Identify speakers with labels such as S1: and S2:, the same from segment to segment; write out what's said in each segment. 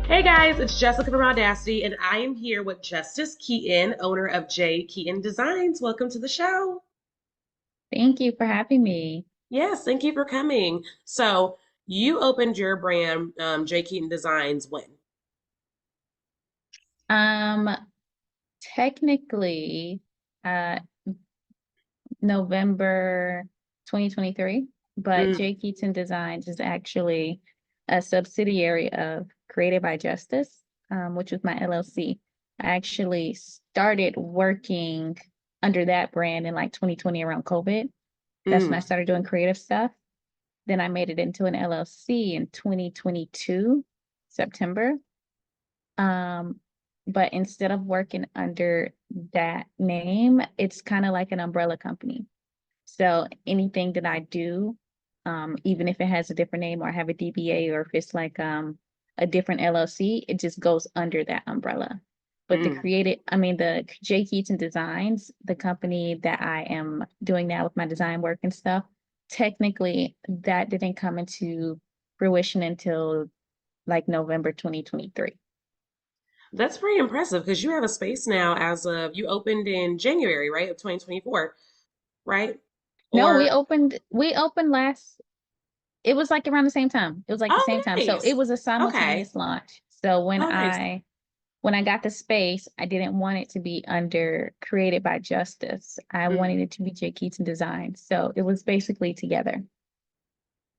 S1: Hey guys, it's Jessica from Audacity, and I am here with Justus Keaton, owner of Keaton Designs. Welcome to the show.
S2: Thank you for having me.
S1: Yes, thank you for coming. So, you opened your brand, Keaton Designs, when?
S2: Um, Technically, uh, November 2023, but
S1: Mm,
S2: J. Keaton Designs is actually a subsidiary of Created by Justice, which was my LLC. I actually started working under that brand in like 2020 around COVID. That's when I
S1: mm.
S2: started doing creative stuff. Then I made it into an LLC in 2022, September. Um, but instead of working under that name, it's kind of like an umbrella company. So anything that I do, even if it has a different name or I have a DBA or if it's like a different LLC, it just goes under that umbrella. But
S1: Mm.
S2: the J. Keaton Designs, the company that I am doing now with my design work and stuff, technically that didn't come into fruition until like November 2023.
S1: That's pretty impressive because you have a space now you opened in January, right, of 2024, right?
S2: No,
S1: Or,
S2: we opened last, it was like around the same time. It was like the
S1: oh,
S2: same time. So it
S1: nice.
S2: was a
S1: Okay.
S2: simultaneous launch. So
S1: Oh, nice.
S2: when I got the space, I didn't want it to be under Created by Justice. I
S1: Mm.
S2: wanted it to be J. Keaton Design. So it was basically together.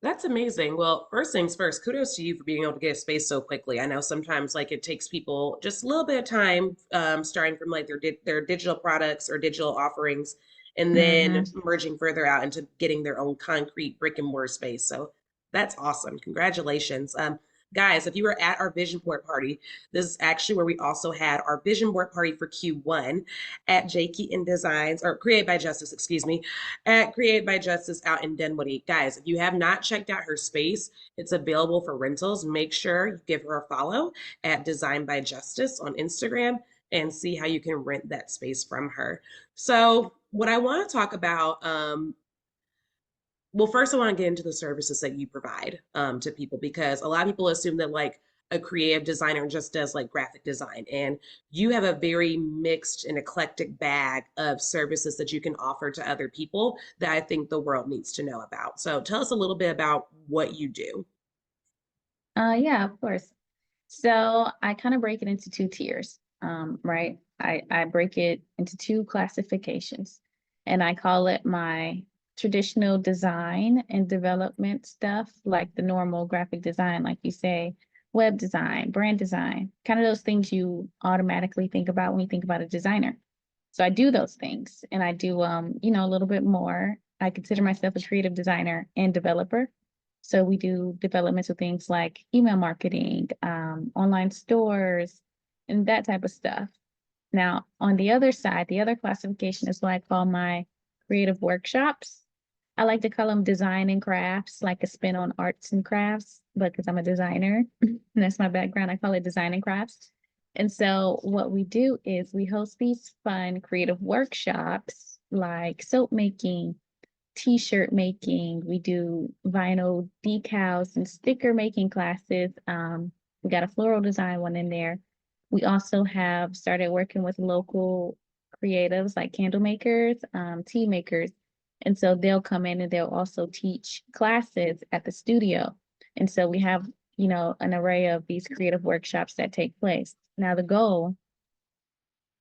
S1: That's amazing. Well, first things first, kudos to you for being able to get a space so quickly. I know sometimes like it takes people just a little bit of time, starting from like their digital products or digital offerings, and then
S2: Hmm.
S1: merging further out into getting their own concrete brick and mortar space. So that's awesome. Congratulations. Guys, if you were at our vision board party, this is actually where we also had our vision board party for Q1 at J. Keaton Designs, or Create by Justice, excuse me, at Create by Justice out in Denwood. Guys, if you have not checked out her space, it's available for rentals. Make sure you give her a follow at Design by Justice on Instagram and see how you can rent that space from her. So, what I want to talk about, well, first I want to get into the services that you provide to people because a lot of people assume that like a creative designer just does like graphic design, and you have a very mixed and eclectic bag of services that you can offer to other people that I think the world needs to know about. So tell us a little bit about what you do.
S2: Yeah, of course. So I kind of break it into two tiers, right? I break it into two classifications, and I call it my traditional design and development stuff, like the normal graphic design, like you say, web design, brand design, kind of those things you automatically think about when you think about a designer. So I do those things, and I do, a little bit more. I consider myself a creative designer and developer. So we do developmental things like email marketing, online stores, and that type of stuff. Now, on the other side, the other classification is what I call my creative workshops. I like to call them design and crafts, like a spin on arts and crafts, but because I'm a designer and that's my background, I call it design and crafts. And so what we do is we host these fun creative workshops like soap making, t-shirt making. We do vinyl decals and sticker making classes. We got a floral design one in there. We also have started working with local creatives like candle makers, tea makers. And so they'll come in and they'll also teach classes at the studio. And so we have, an array of these creative workshops that take place. Now, the goal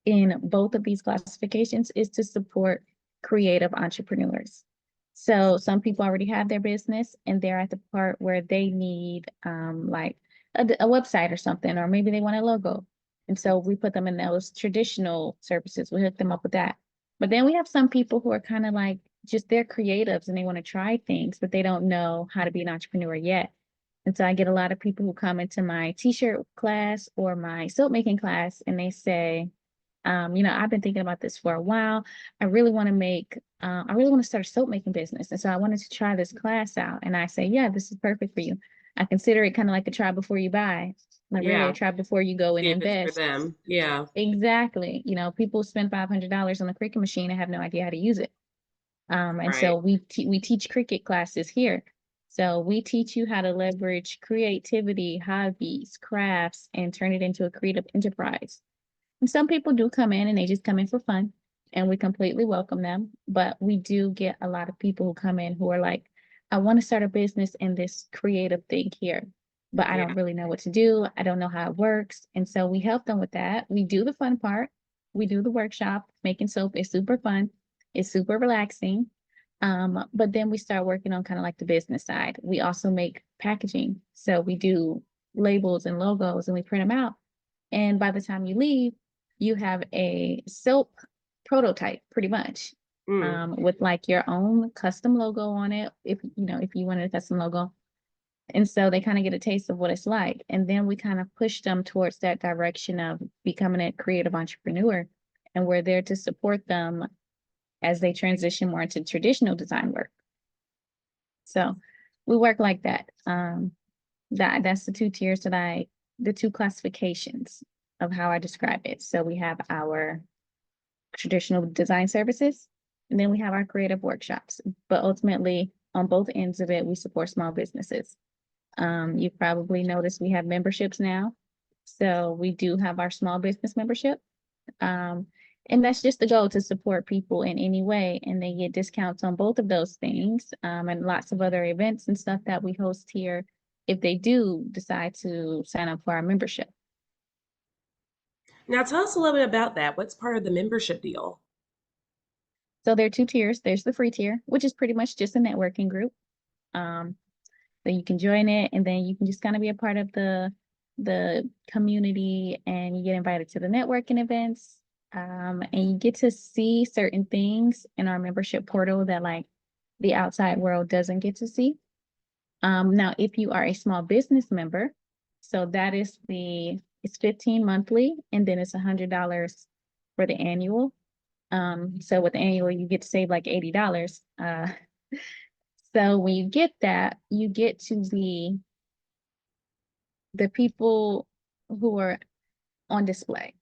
S2: in both of these classifications is to support creative entrepreneurs. So some people already have their business and they're at the part where they need like a website or something, or maybe they want a logo. And so we put them in those traditional services. We hook them up with that. But then we have some people who are kind of like just they're creatives and they want to try things, but they don't know how to be an entrepreneur yet. And so I get a lot of people who come into my t-shirt class or my soap making class and they say, I've been thinking about this for a while. I really want to start a soap making business. And so I wanted to try this class out. And I say, yeah, this is perfect for you. I consider it kind of like a try before you buy, like really a
S1: Yeah,
S2: try before you go and
S1: see if it's for
S2: invest.
S1: them. Yeah,
S2: Exactly. People spend $500 on a Cricut machine and have no idea how to use it. And so
S1: right.
S2: we teach Cricut classes here. So we teach you how to leverage creativity, hobbies, crafts, and turn it into a creative enterprise. And some people do come in and they just come in for fun, and we completely welcome them. But we do get a lot of people who come in who are like, I want to start a business in this creative thing here, but I
S1: Yeah.
S2: don't really know what to do. I don't know how it works. And so we help them with that. We do the fun part. We do the workshop. Making soap is super fun. It's super relaxing. But then we start working on kind of like the business side. We also make packaging. So we do labels and logos and we print them out. And by the time you leave, you have a soap prototype pretty much,
S1: Mm.
S2: with like your own custom logo on it, if you know, if you wanted a custom logo. And so they kind of get a taste of what it's like. And then we kind of push them towards that direction of becoming a creative entrepreneur. And we're there to support them as they transition more into traditional design work. So we work like that. That's the two tiers that the two classifications of how I describe it. So we have our traditional design services, and then we have our creative workshops. But ultimately, on both ends of it, we support small businesses. You've probably noticed we have memberships now. So we do have our small business membership. Um, and that's just the goal, to support people in any way. And they get discounts on both of those things, and lots of other events and stuff that we host here if they do decide to sign up for our membership.
S1: Now tell us a little bit about that. What's part of the membership deal?
S2: So there are two tiers. There's the free tier, which is pretty much just a networking group. Um, so you can join it, and then you can just kind of be a part of the community, and you get invited to the networking events. And you get to see certain things in our membership portal that like the outside world doesn't get to see. Now, if you are a small business member, so that is it's 15 monthly, and then it's $100 for the annual. So with the annual, you get to save like $80. So when you get that, you get to be the people who are on display.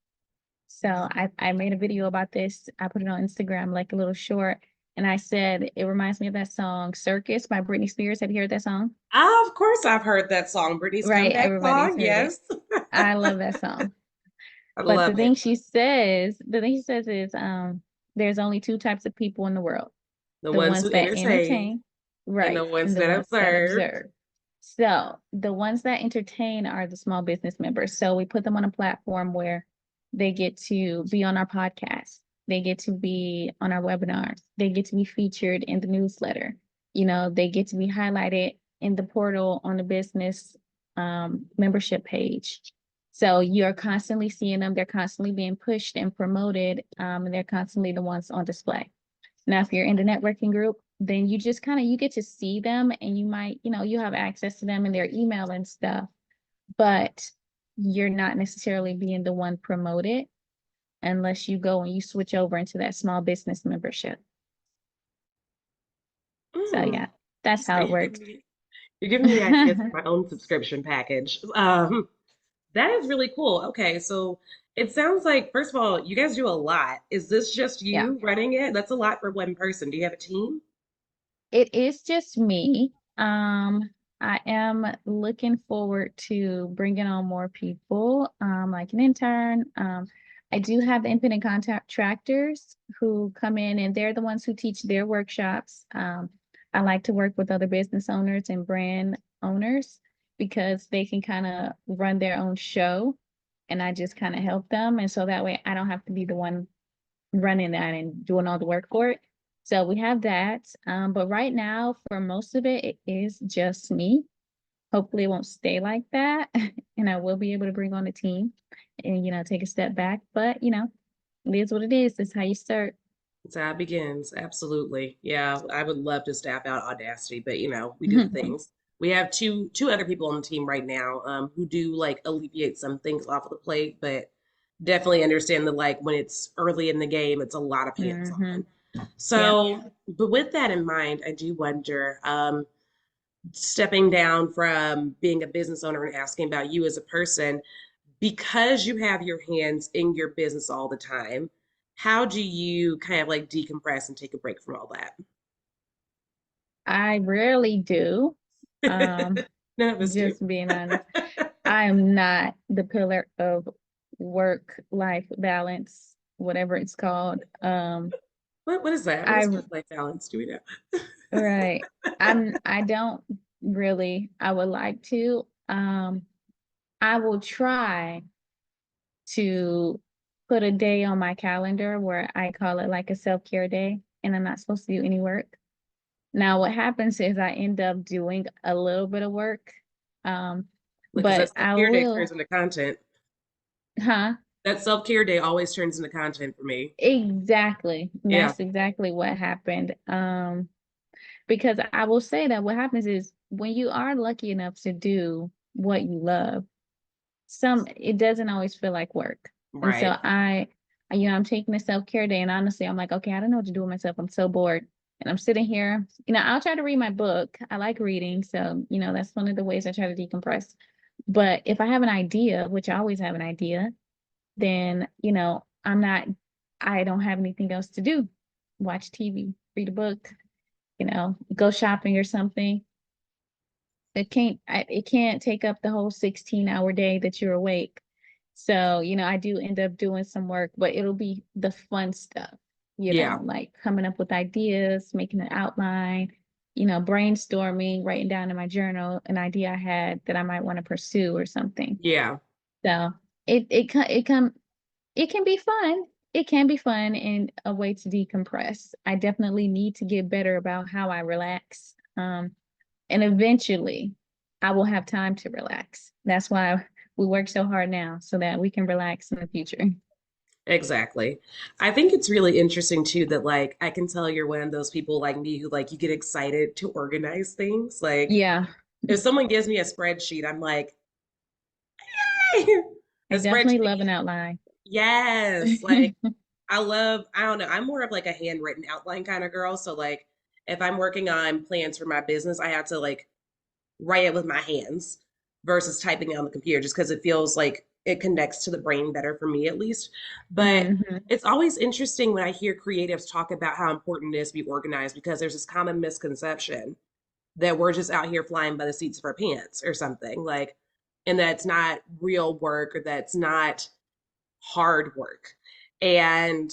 S2: So I made a video about this. I put it on Instagram, like a little short, and I said it reminds me of that song "Circus" by Britney Spears. Have you heard that song?
S1: Ah, of course, I've heard that song, Britney's
S2: Right,
S1: comeback
S2: everybody's
S1: song.
S2: heard it.
S1: Yes,
S2: I love that song.
S1: I
S2: But
S1: love it.
S2: the thing she says is, there's only two types of people in the world:
S1: The
S2: the
S1: ones
S2: ones
S1: who
S2: that
S1: entertain
S2: entertain,
S1: and the
S2: right,
S1: ones
S2: and the
S1: that
S2: ones that
S1: observe.
S2: observe. So the ones that entertain are the small business members. So we put them on a platform where they get to be on our podcast. They get to be on our webinars. They get to be featured in the newsletter. They get to be highlighted in the portal on the business membership page. So you're constantly seeing them. They're constantly being pushed and promoted, and they're constantly the ones on display. Now, if you're in the networking group, then you just kind of you get to see them, and you might, you have access to them and their email and stuff, but you're not necessarily being the one promoted unless you go and you switch over into that small business membership. So
S1: Mm.
S2: yeah, that's
S1: So
S2: how it works.
S1: you're giving me ideas for my own subscription package. That is really cool. Okay, so it sounds like, first of all, you guys do a lot. Is this just
S2: Yeah.
S1: you running it? That's a lot for one person. Do you have a team?
S2: It is just me. I am looking forward to bringing on more people, like an intern. I do have the independent contractors who come in, and they're the ones who teach their workshops. I like to work with other business owners and brand owners because they can kind of run their own show, and I just kind of help them. And so that way I don't have to be the one running that and doing all the work for it. So we have that. But right now, for most of it, it is just me. Hopefully, it won't stay like that. And I will be able to bring on a team and, take a step back. But, it is what it is. It's how you start.
S1: That's how it begins. Absolutely. Yeah, I would love to staff out Audacity, but we do the things. We have two other people on the team right now, who do like alleviate some things off of the plate, but definitely understand that like when it's early in the game, it's a lot of hands
S2: Hmm.
S1: on.
S2: Yeah.
S1: So, but with that in mind, I do wonder, stepping down from being a business owner and asking about you as a person, because you have your hands in your business all the time, how do you kind of like decompress and take a break from all that?
S2: I rarely do.
S1: None of us do.
S2: Just being honest. I am not the pillar of work-life balance, whatever it's called.
S1: What is that? What
S2: I
S1: is work-life balance? Do we know?
S2: right. I don't really. I would like to. I will try to put a day on my calendar where I call it like a self-care day, and I'm not supposed to do any work. Now, what happens is I end up doing a little bit of work, um,
S1: Because that
S2: but I
S1: self-care day turns
S2: will,
S1: into content.
S2: huh?
S1: That self-care day always turns into content for me.
S2: Exactly.
S1: Yeah.
S2: That's exactly what happened. Because I will say that what happens is when you are lucky enough to do what you love, it doesn't always feel like work. And so
S1: Right.
S2: I'm taking a self-care day and honestly, I'm like, okay, I don't know what to do with myself. I'm so bored. And I'm sitting here, I'll try to read my book. I like reading. So, that's one of the ways I try to decompress. But if I have an idea, which I always have an idea, then, I don't have anything else to do. Watch TV, read a book, go shopping or something. It can't take up the whole 16-hour day that you're awake. So, I do end up doing some work, but it'll be the fun stuff,
S1: Yeah.
S2: like coming up with ideas, making an outline, brainstorming, writing down in my journal an idea I had that I might want to pursue or something.
S1: Yeah.
S2: So it can be fun. It can be fun and a way to decompress. I definitely need to get better about how I relax. And eventually I will have time to relax. That's why we work so hard now so that we can relax in the future.
S1: Exactly. I think it's really interesting too that like I can tell you're one of those people like me who like you get excited to organize things. Like
S2: Yeah,
S1: if someone gives me a spreadsheet, I'm like, hey, a
S2: I definitely
S1: spreadsheet.
S2: love an outline.
S1: Yes. Like I don't know, I'm more of like a handwritten outline kind of girl. So like if I'm working on plans for my business, I have to like write it with my hands versus typing it on the computer just because it feels like it connects to the brain better for me at least. But
S2: Hmm.
S1: it's always interesting when I hear creatives talk about how important it is to be organized because there's this common misconception that we're just out here flying by the seats of our pants or something like, and that's not real work or that's not hard work. And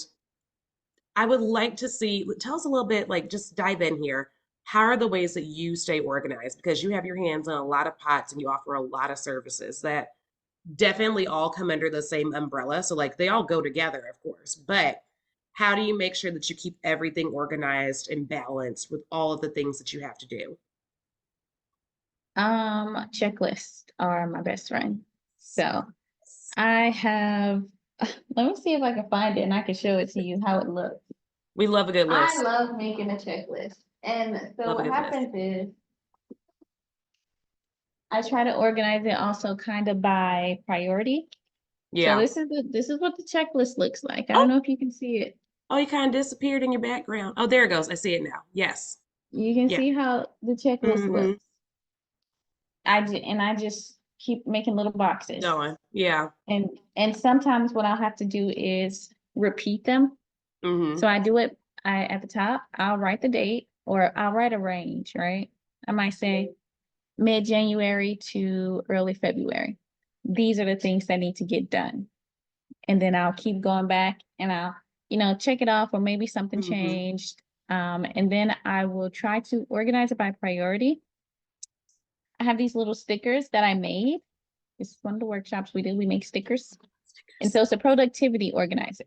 S1: I would like to see, tell us a little bit, like just dive in here. How are the ways that you stay organized? Because you have your hands on a lot of pots and you offer a lot of services that definitely all come under the same umbrella. So, like, they all go together, of course. But how do you make sure that you keep everything organized and balanced with all of the things that you have to do?
S2: Checklists are my best friend. So I have, let me see if I can find it and I can show it to you how it looks.
S1: We love a good
S2: I
S1: list.
S2: love making a checklist. And so
S1: Love a
S2: what
S1: good list.
S2: happens is I try to organize it also kind of by priority. So
S1: Yeah.
S2: this is what the checklist looks like. I don't
S1: Oh,
S2: know if you can see it.
S1: oh, you kind of disappeared in your background. Oh, there it goes. I see it now. Yes.
S2: You can
S1: Yeah.
S2: see how the checklist
S1: Mm-hmm.
S2: looks. I just keep making little boxes.
S1: Going. Yeah.
S2: And sometimes what I'll have to do is repeat them.
S1: Mm-hmm.
S2: So I do it at the top, I'll write the date or I'll write a range, right? I might say mid-January to early February. These are the things that need to get done. And then I'll keep going back and I'll, check it off or maybe something
S1: Mm-hmm.
S2: changed. And then I will try to organize it by priority. I have these little stickers that I made. This is one of the workshops we did. We make stickers. And so it's a productivity organizer.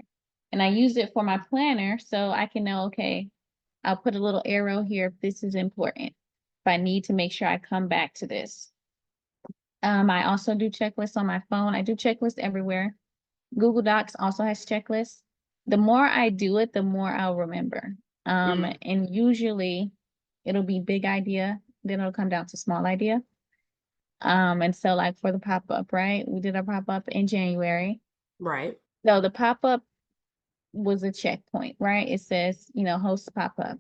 S2: And I use it for my planner so I can know, okay, I'll put a little arrow here if this is important. If I need to make sure I come back to this. I also do checklists on my phone. I do checklists everywhere. Google Docs also has checklists. The more I do it, the more I'll remember.
S1: Mm-hmm.
S2: And usually it'll be big idea, then it'll come down to small idea. And so like for the pop-up, right? We did our pop-up in January.
S1: Right.
S2: So the pop-up was a checkpoint, right? It says, host pop-up.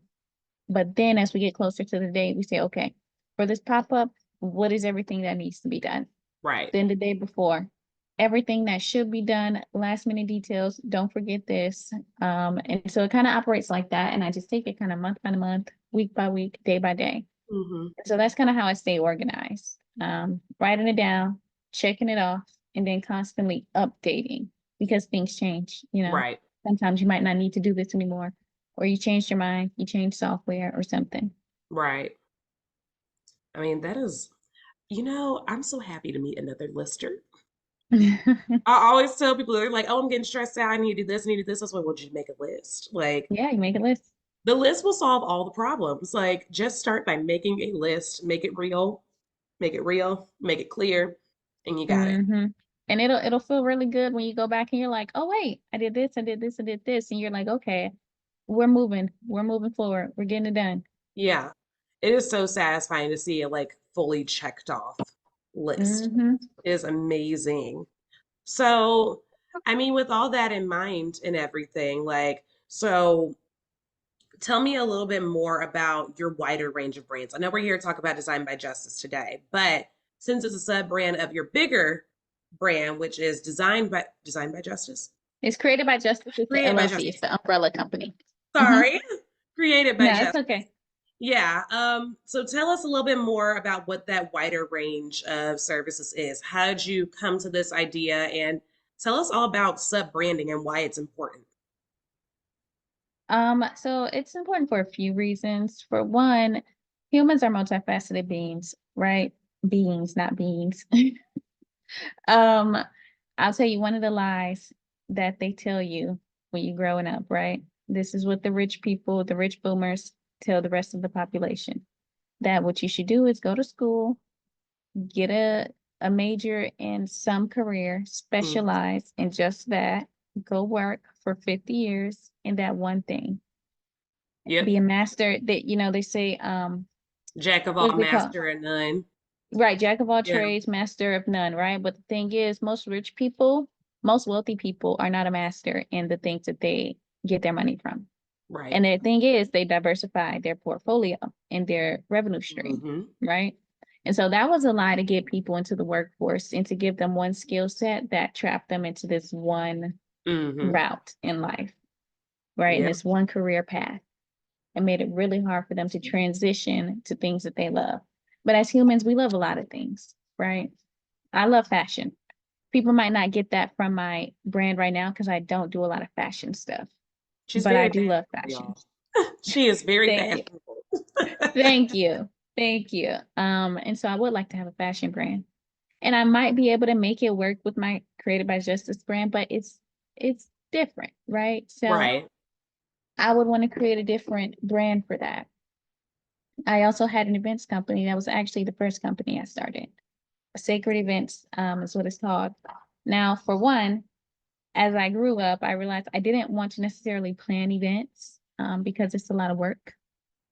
S2: But then as we get closer to the date, we say, okay, for this pop-up, what is everything that needs to be done?
S1: Right.
S2: Then the day before, everything that should be done, last minute details, don't forget this. And so it kind of operates like that. And I just take it kind of month by month, week by week, day by day.
S1: Hmm.
S2: So that's kind of how I stay organized. Writing it down, checking it off, and then constantly updating because things change, you know.
S1: Right.
S2: Sometimes you might not need to do this anymore, or you changed your mind, you changed software or something.
S1: Right. I mean, that is, I'm so happy to meet another lister. I always tell people, they're like, oh, I'm getting stressed out. I need to do this, I need to do this. I was like, well, just make a list. Like,
S2: Yeah, you make a list.
S1: the list will solve all the problems. Like, just start by making a list, make it real, make it clear, and you got it.
S2: Hmm. And it'll feel really good when you go back and you're like, oh wait, I did this, I did this, I did this, and you're like, okay, we're moving forward, we're getting it done.
S1: Yeah. It is so satisfying to see a like fully checked off list.
S2: Hmm.
S1: It is amazing. So, I mean, with all that in mind and everything, like, so tell me a little bit more about your wider range of brands. I know we're here to talk about Design by Justice today, but since it's a sub brand of your bigger brand, which is Designed by Justice,
S2: It's created by Justice. It's the
S1: created by
S2: LLC.
S1: Justice.
S2: It's the umbrella company. Hmm.
S1: Sorry, created by
S2: No, it's
S1: Justice.
S2: okay.
S1: Yeah. So tell us a little bit more about what that wider range of services is. How did you come to this idea? And tell us all about sub branding and why it's important.
S2: So it's important for a few reasons. For one, humans are multifaceted beings, right? Beings, not beings. Um, I'll tell you one of the lies that they tell you when you're growing up, right? This is what the rich people, the rich boomers tell the rest of the population. That what you should do is go to school, get a major in some career,
S1: Mm.
S2: specialize in just that, go work for 50 years in that one thing.
S1: Yep.
S2: Be a master that, they say,
S1: Jack of
S2: what
S1: all,
S2: do they call?
S1: master of none.
S2: Right, jack of all
S1: Yeah.
S2: trades, master of none, right? But the thing is, most rich people, most wealthy people are not a master in the things that they get their money from.
S1: Right.
S2: And the thing is, they diversify their portfolio and their revenue stream,
S1: Hmm.
S2: right? And so that was a lie to get people into the workforce and to give them one skill set that trapped them into this one
S1: Hmm.
S2: route in life, right? And
S1: Yep.
S2: this one career path and made it really hard for them to transition to things that they love. But as humans, we love a lot of things, right? I love fashion. People might not get that from my brand right now because I don't do a lot of fashion stuff,
S1: She's
S2: but I
S1: very
S2: do love
S1: fashionable,
S2: fashion.
S1: y'all. She is very
S2: Thank you.
S1: fashionable.
S2: Thank you. Thank you. And so I would like to have a fashion brand. And I might be able to make it work with my Created by Justice brand, but it's different, right? So
S1: Right.
S2: I would want to create a different brand for that. I also had an events company. That was actually the first company I started. Sacred Events is what it's called. Now, for one, as I grew up, I realized I didn't want to necessarily plan events because it's a lot of work.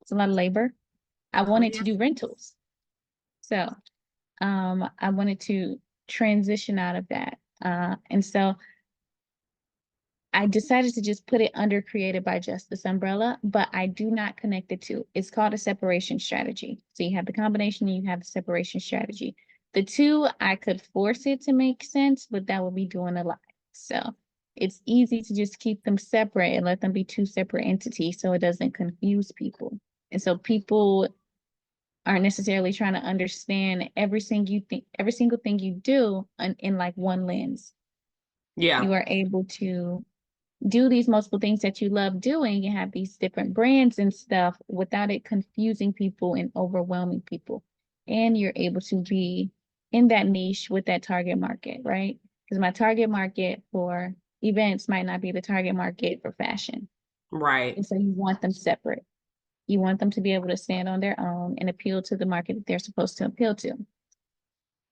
S2: It's a lot of labor. I
S1: Oh,
S2: wanted
S1: yeah.
S2: to do rentals. So I wanted to transition out of that. And so I decided to just put it under Created by Justice umbrella, but I do not connect the two. It's called a separation strategy. So you have the combination and you have the separation strategy. The two, I could force it to make sense, but that would be doing a lot. So it's easy to just keep them separate and let them be two separate entities so it doesn't confuse people. And so people aren't necessarily trying to understand every single thing you do in like one lens.
S1: Yeah.
S2: You are able to do these multiple things that you love doing and have these different brands and stuff without it confusing people and overwhelming people. And you're able to be in that niche with that target market, right? Because my target market for events might not be the target market for fashion.
S1: Right.
S2: And so you want them separate. You want them to be able to stand on their own and appeal to the market that they're supposed to appeal to.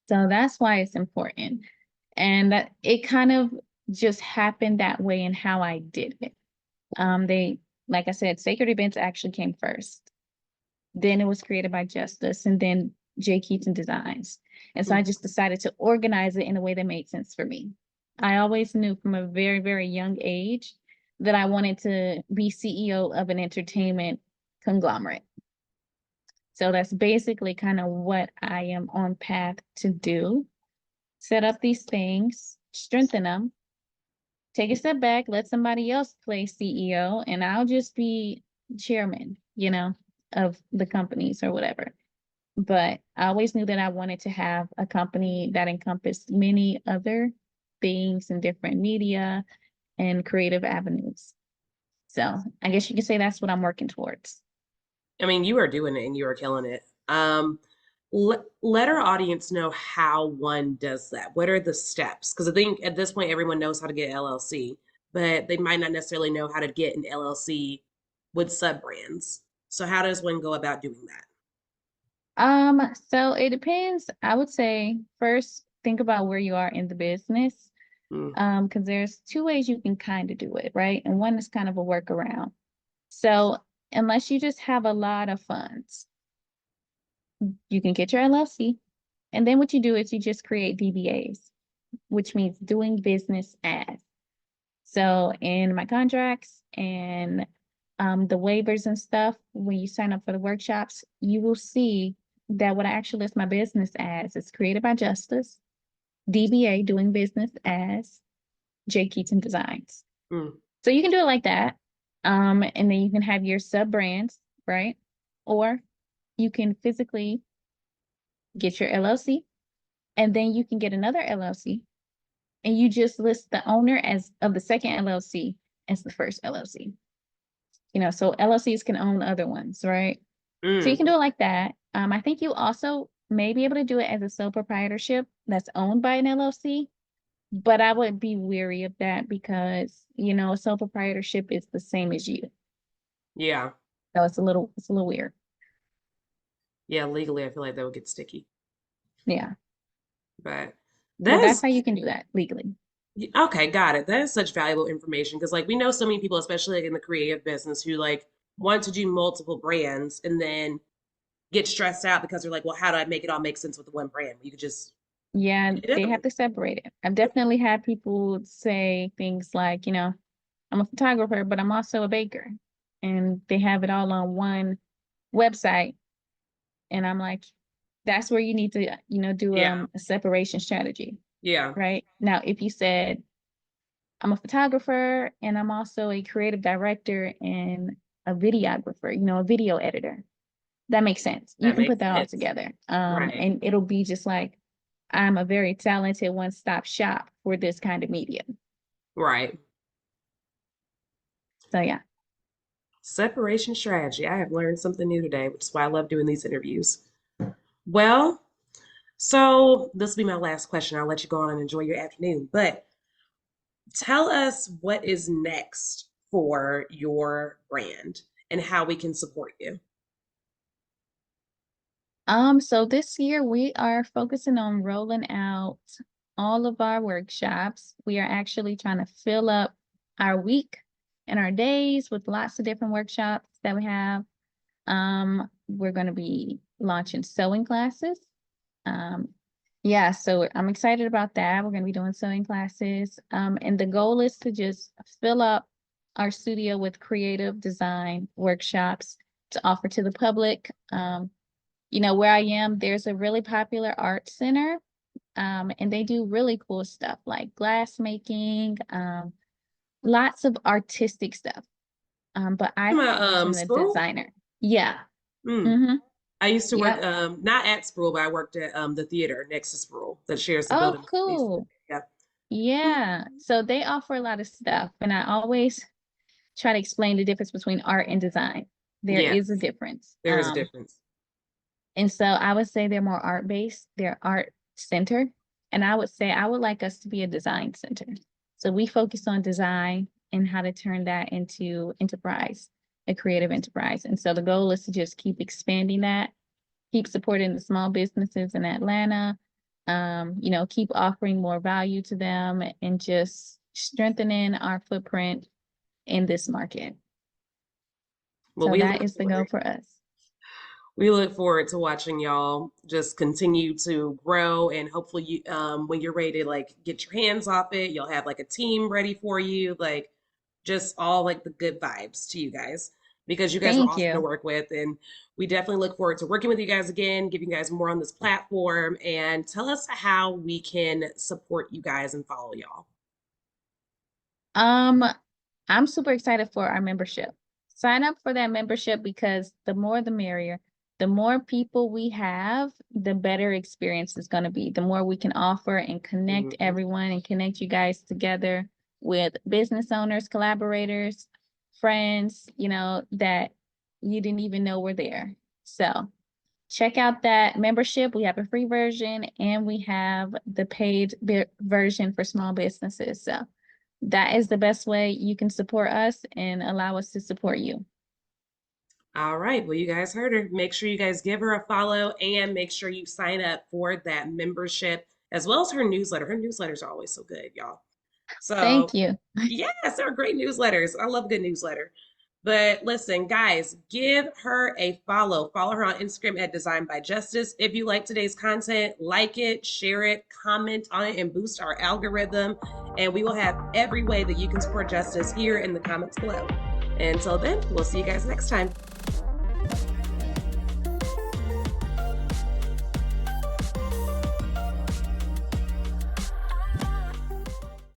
S2: So that's why it's important. And that it kind of just happened that way in how I did it. They, like I said, Sacred Events actually came first. Then it was Created by Justice, and then Keaton Designs. And so I
S1: Mhm.
S2: just decided to organize it in a way that made sense for me. I always knew from a very, very young age that I wanted to be CEO of an entertainment conglomerate. So that's basically kind of what I am on path to do. Set up these things, strengthen them, take a step back, let somebody else play CEO, and I'll just be chairman, you know? of the companies or whatever. But I always knew that I wanted to have a company that encompassed many other things in different media and creative avenues. So I guess you could say that's what I'm working towards.
S1: I mean, you are doing it and you are killing it. Let our audience know how one does that. What are the steps? Because I think at this point, everyone knows how to get LLC, but they might not necessarily know how to get an LLC with sub brands. So, how does one go about doing that?
S2: So it depends. I would say first think about where you are in the business.
S1: Mm,
S2: Because there's two ways you can kind of do it, right? And one is kind of a workaround. So unless you just have a lot of funds, you can get your LLC. And then what you do is you just create DBAs, which means doing business as. So in my contracts and the waivers and stuff, when you sign up for the workshops, you will see that what I actually list my business as is created by Justus, DBA doing business as Keaton Designs.
S1: mm,
S2: So you can do it like that. And then you can have your sub brands, right? Or you can physically get your LLC and then you can get another LLC and you just list the owner as of the second LLC as the first LLC. So LLCs can own other ones, right? So you
S1: mm.
S2: can do it like that. I think you also may be able to do it as a sole proprietorship that's owned by an LLC, but I would be weary of that because, a sole proprietorship is the same as you.
S1: Yeah.
S2: So it's a little weird.
S1: Yeah. Legally, I feel like that would get sticky.
S2: Yeah.
S1: But
S2: But
S1: that
S2: that's
S1: is
S2: how you can do that legally.
S1: okay. Got it. That is such valuable information because, like, we know so many people, especially like in the creative business, who like want to do multiple brands and then get stressed out because they're like, well, how do I make it all make sense with the one brand? You could just
S2: Yeah,
S1: get
S2: they
S1: another
S2: have
S1: one.
S2: to separate it. I've definitely had people say things like, I'm a photographer, but I'm also a baker. And they have it all on one website. And I'm like, that's where you need to, do
S1: Yeah.
S2: a separation strategy,
S1: Yeah.
S2: right? Now, if you said, I'm a photographer and I'm also a creative director and a videographer, a video editor, that makes sense. You
S1: That
S2: can
S1: makes
S2: put that all
S1: sense.
S2: together.
S1: Right.
S2: And it'll be just like, I'm a very talented one-stop shop for this kind of media.
S1: Right.
S2: So yeah.
S1: Separation strategy. I have learned something new today, which is why I love doing these interviews. Well, so this will be my last question. I'll let you go on and enjoy your afternoon. But tell us what is next for your brand and how we can support you.
S2: So this year we are focusing on rolling out all of our workshops. We are actually trying to fill up our week and our days with lots of different workshops that we have. We're going to be launching sewing classes. Um, yeah, so I'm excited about that. We're going to be doing sewing classes. And the goal is to just fill up our studio with creative design workshops to offer to the public. Where I am, there's a really popular art center, and they do really cool stuff like glass making, lots of artistic stuff. But I
S1: My
S2: function a
S1: Sproul.
S2: designer. Yeah.
S1: Mm.
S2: Mm-hmm.
S1: I used to work
S2: Yep.
S1: not at Sproul, but I worked at the theater next to Sproul that shares the
S2: Oh,
S1: building with Lisa.
S2: cool.
S1: Yeah.
S2: Yeah. So they offer a lot of stuff, and I always try to explain the difference between art and design. There
S1: Yes,
S2: is a difference.
S1: there is a difference.
S2: And so I would say they're more art based, they're art centered. And I would say I would like us to be a design center. So we focus on design and how to turn that into enterprise, a creative enterprise. And so the goal is to just keep expanding that, keep supporting the small businesses in Atlanta, keep offering more value to them and just strengthening our footprint in this market.
S1: Well,
S2: So
S1: we
S2: that
S1: look
S2: is the goal
S1: forward.
S2: for us.
S1: We look forward to watching y'all just continue to grow and hopefully you when you're ready to like get your hands off it, you'll have like a team ready for you, like just all like the good vibes to you guys because you guys were
S2: Thank
S1: awesome to
S2: you.
S1: work with and we definitely look forward to working with you guys again, giving you guys more on this platform and tell us how we can support you guys and follow y'all.
S2: Um, I'm super excited for our membership. sign up for that membership because the more the merrier. The more people we have, the better experience is going to be. The more we can offer and connect
S1: Mhm.
S2: everyone and connect you guys together with business owners, collaborators, friends, that you didn't even know were there. So check out that membership. We have a free version and we have the paid version for small businesses. So that is the best way you can support us and allow us to support you.
S1: All right. Well, you guys heard her. Make sure you guys give her a follow and make sure you sign up for that membership as well as her newsletter. Her newsletters are always so good, y'all.
S2: Thank
S1: So,
S2: you.
S1: yes, they're great newsletters. I love a good newsletter. But listen, guys, give her a follow. Follow her on Instagram at Design by Justice. If you like today's content, like it, share it, comment on it, and boost our algorithm. And we will have every way that you can support justice here in the comments below. Until then, we'll see you guys next time.